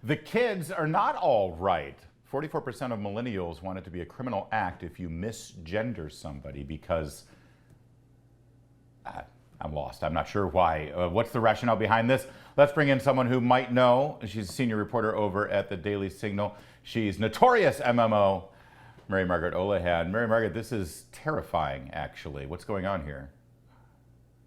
The kids are not all right. 44% of millennials want it to be a criminal act if you misgender somebody because I'm lost. I'm not sure why. What's the rationale behind this? Let's bring in someone who might know. She's a senior reporter over at the Daily Signal. She's notorious MMO, Mary Margaret Olohan. Mary Margaret, this is terrifying, actually. What's going on here?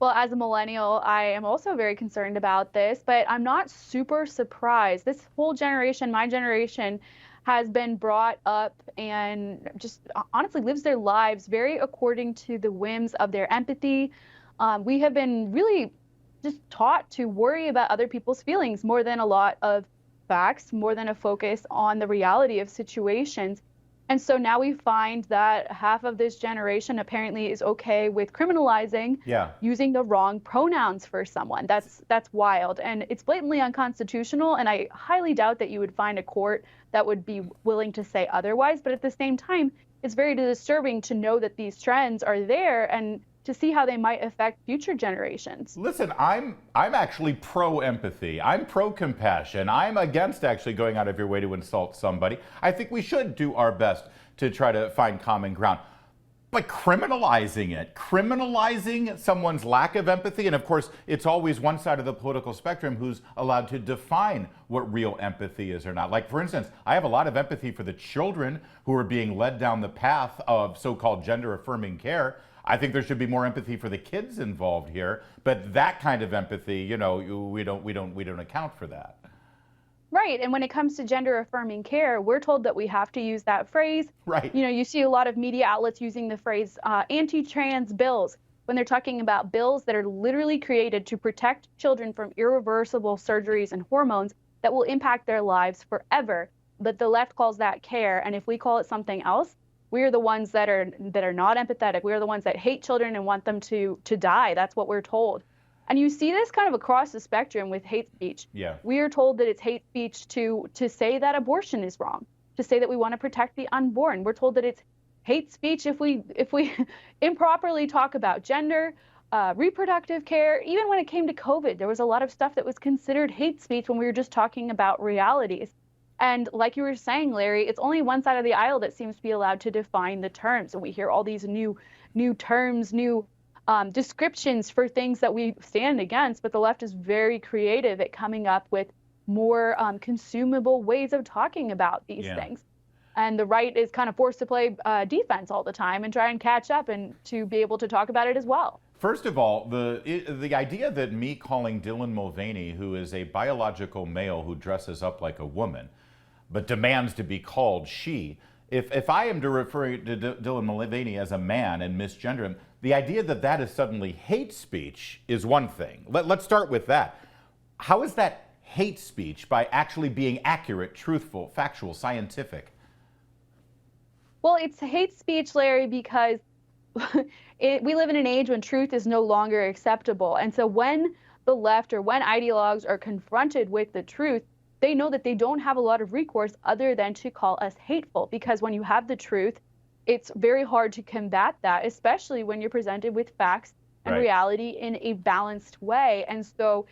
Well, as a millennial, I am also very concerned about this, but I'm not super surprised. This whole generation, my generation, has been brought up and just honestly lives their lives very according to the whims of their empathy. We have been really just taught to worry about other people's feelings more than a lot of facts, more than a focus on the reality of situations. And so now we find that half of this generation apparently is okay with criminalizing using the wrong pronouns for someone. That's wild, and it's blatantly unconstitutional, and I highly doubt that you would find a court that would be willing to say otherwise. But at the same time, it's very disturbing to know that these trends are there and to see how they might affect future generations. Listen, I'm actually pro-empathy. I'm pro-compassion. I'm against actually going out of your way to insult somebody. I think we should do our best to try to find common ground. But criminalizing someone's lack of empathy, and of course, it's always one side of the political spectrum who's allowed to define what real empathy is or not. Like, for instance, I have a lot of empathy for the children who are being led down the path of so-called gender-affirming care. I think there should be more empathy for the kids involved here, but that kind of empathy, you know, we don't account for that. Right, and when it comes to gender-affirming care, we're told that we have to use that phrase. Right. You know, you see a lot of media outlets using the phrase anti-trans bills when they're talking about bills that are literally created to protect children from irreversible surgeries and hormones that will impact their lives forever. But the left calls that care, and if we call it something else, we are the ones that are not empathetic. We are the ones that hate children and want them to die. That's what we're told. And you see this kind of across the spectrum with hate speech. Yeah. We are told that it's hate speech to say that abortion is wrong, to say that we want to protect the unborn. We're told that it's hate speech if we improperly talk about gender, reproductive care. Even when it came to COVID, there was a lot of stuff that was considered hate speech when we were just talking about realities. And like you were saying, Larry, it's only one side of the aisle that seems to be allowed to define the terms. And we hear all these new terms, new descriptions for things that we stand against. But the left is very creative at coming up with more consumable ways of talking about these things. And the right is kind of forced to play defense all the time and try and catch up and to be able to talk about it as well. First of all, the idea that me calling Dylan Mulvaney, who is a biological male who dresses up like a woman, but demands to be called she. If I am to refer to Dylan Mulvaney as a man and misgender him, the idea that that is suddenly hate speech is one thing. Let's start with that. How is that hate speech by actually being accurate, truthful, factual, scientific? Well, it's hate speech, Larry, because we live in an age when truth is no longer acceptable. And so when the left or when ideologues are confronted with the truth, they know that they don't have a lot of recourse other than to call us hateful, because when you have the truth, it's very hard to combat that, especially when you're presented with facts and reality in a balanced way. And so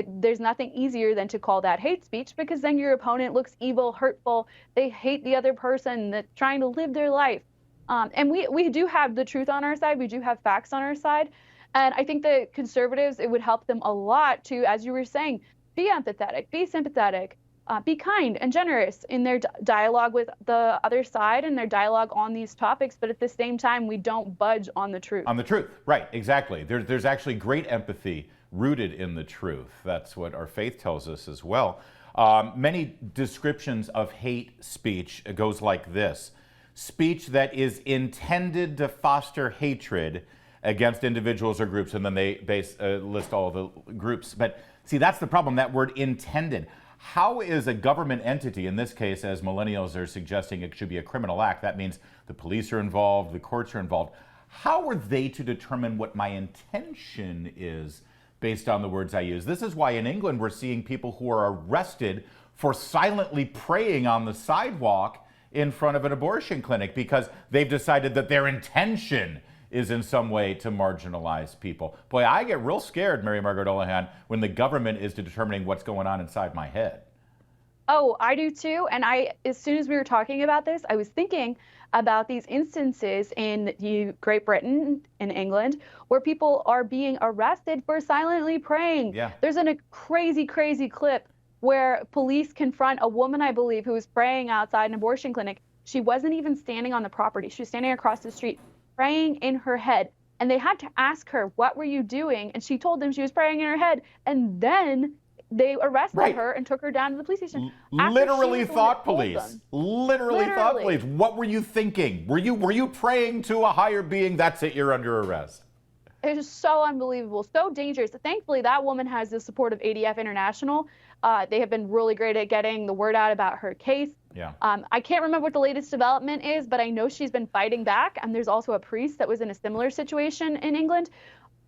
there's nothing easier than to call that hate speech, because then your opponent looks evil, hurtful. They hate the other person that's trying to live their life. And we do have the truth on our side. We do have facts on our side. And I think that conservatives, it would help them a lot to, as you were saying, be empathetic, be sympathetic, be kind and generous in their dialogue with the other side and their dialogue on these topics. But at the same time, we don't budge on the truth. On the truth, right, exactly. There's actually great empathy rooted in the truth. That's what our faith tells us as well. Many descriptions of hate speech goes like this: speech that is intended to foster hatred against individuals or groups, and then they list all the groups. But see, that's the problem, that word intended. How is a government entity, in this case, as millennials are suggesting it should be a criminal act, that means the police are involved, the courts are involved, how are they to determine what my intention is based on the words I use? This is why in England we're seeing people who are arrested for silently praying on the sidewalk in front of an abortion clinic because they've decided that their intention is in some way to marginalize people. Boy, I get real scared, Mary Margaret Olohan, when the government is determining what's going on inside my head. Oh, I do too. And as soon as we were talking about this, I was thinking about these instances in Great Britain and England where people are being arrested for silently praying. Yeah. There's a crazy, crazy clip where police confront a woman, I believe, who was praying outside an abortion clinic. She wasn't even standing on the property. She was standing across the street, praying in her head. And they had to ask her, "What were you doing?" And she told them she was praying in her head. And then they arrested her and took her down to the police station. Literally thought police. Literally thought police. What were you thinking? Were you praying to a higher being? That's it. You're under arrest. It is so unbelievable, so dangerous. Thankfully, that woman has the support of ADF International. They have been really great at getting the word out about her case. Yeah. I can't remember what the latest development is, but I know she's been fighting back. And there's also a priest that was in a similar situation in England.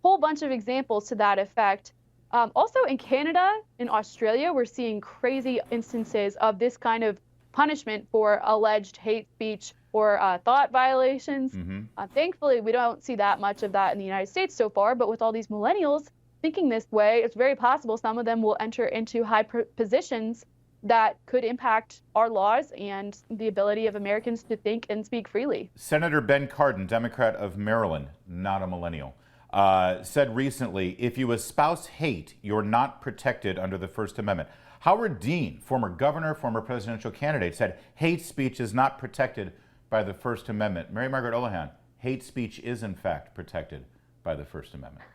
Whole bunch of examples to that effect. Also in Canada, in Australia, we're seeing crazy instances of this kind of punishment for alleged hate speech or thought violations. Thankfully, we don't see that much of that in the United States so far, but with all these millennials thinking this way, it's very possible some of them will enter into high positions that could impact our laws and the ability of Americans to think and speak freely. Senator Ben Cardin, Democrat of Maryland, not a millennial, said recently, if you espouse hate, you're not protected under the First Amendment. Howard Dean, former governor, former presidential candidate, said hate speech is not protected by the First Amendment. Mary Margaret Olohan, hate speech is in fact protected by the First Amendment.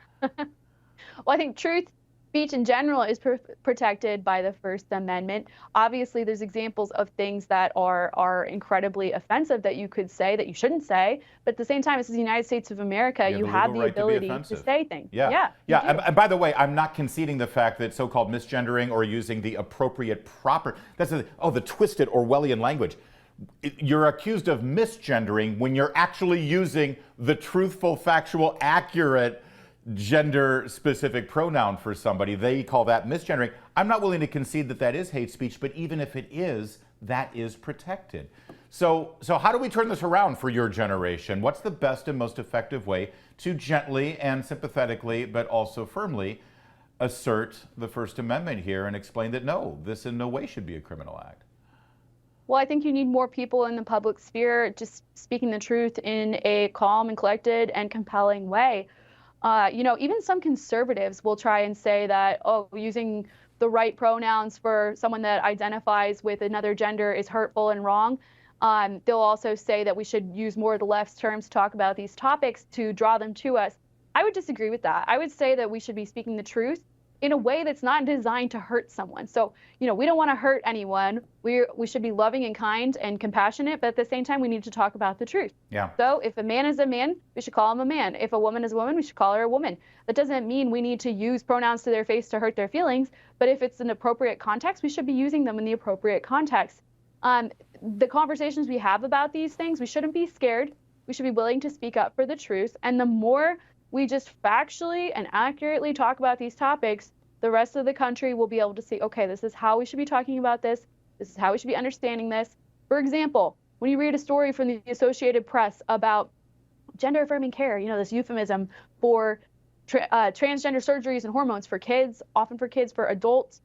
Well, I think truth speech in general is protected by the First Amendment. Obviously, there's examples of things that are incredibly offensive that you could say that you shouldn't say. But at the same time, this is the United States of America. You have the ability to say things. Yeah. And by the way, I'm not conceding the fact that so-called misgendering or using the appropriate proper, that's the twisted Orwellian language. You're accused of misgendering when you're actually using the truthful, factual, accurate gender-specific pronoun for somebody. They call that misgendering. I'm not willing to concede that that is hate speech, but even if it is, that is protected. So how do we turn this around for your generation? What's the best and most effective way to gently and sympathetically, but also firmly, assert the First Amendment here and explain that no, this in no way should be a criminal act? Well, I think you need more people in the public sphere just speaking the truth in a calm and collected and compelling way. Even some conservatives will try and say that, oh, using the right pronouns for someone that identifies with another gender is hurtful and wrong. They'll also say that we should use more of the left's terms to talk about these topics to draw them to us. I would disagree with that. I would say that we should be speaking the truth in a way that's not designed to hurt someone. So, we don't want to hurt anyone. We should be loving and kind and compassionate, but at the same time, we need to talk about the truth. Yeah. So if a man is a man, we should call him a man. If a woman is a woman, we should call her a woman. That doesn't mean we need to use pronouns to their face to hurt their feelings, but if it's an appropriate context, we should be using them in the appropriate context. The conversations we have about these things, we shouldn't be scared. We should be willing to speak up for the truth. And the more we just factually and accurately talk about these topics, the rest of the country will be able to see, okay, this is how we should be talking about this. This is how we should be understanding this. For example, when you read a story from the Associated Press about gender affirming care, this euphemism for transgender surgeries and hormones for kids, often for kids, for adults.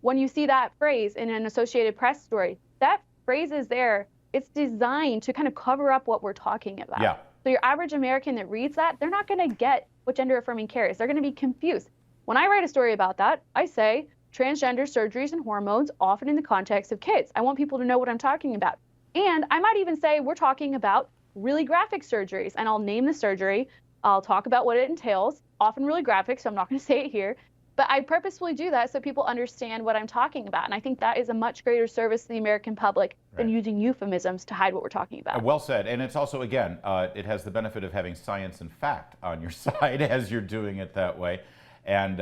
When you see that phrase in an Associated Press story, that phrase is there. It's designed to kind of cover up what we're talking about. Yeah. So your average American that reads that, they're not going to get what gender affirming care is. They're going to be confused. When I write a story about that, I say transgender surgeries and hormones, often in the context of kids. I want people to know what I'm talking about. And I might even say we're talking about really graphic surgeries, and I'll name the surgery. I'll talk about what it entails, often really graphic, so I'm not going to say it here. But I purposefully do that so people understand what I'm talking about. And I think that is a much greater service to the American public than using euphemisms to hide what we're talking about. Well said. And it's also, again, it has the benefit of having science and fact on your side as you're doing it that way. And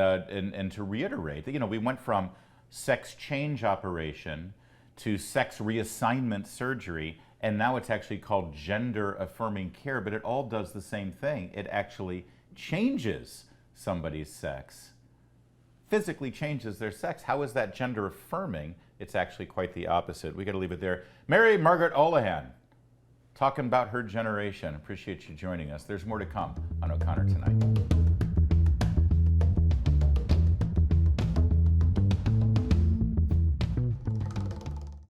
to reiterate that, we went from sex change operation to sex reassignment surgery, and now it's actually called gender affirming care, but it all does the same thing. It actually changes somebody's sex, physically changes their sex. How is that gender affirming? It's actually quite the opposite. We got to leave it there. Mary Margaret Olohan, talking about her generation. Appreciate you joining us. There's more to come on O'Connor Tonight.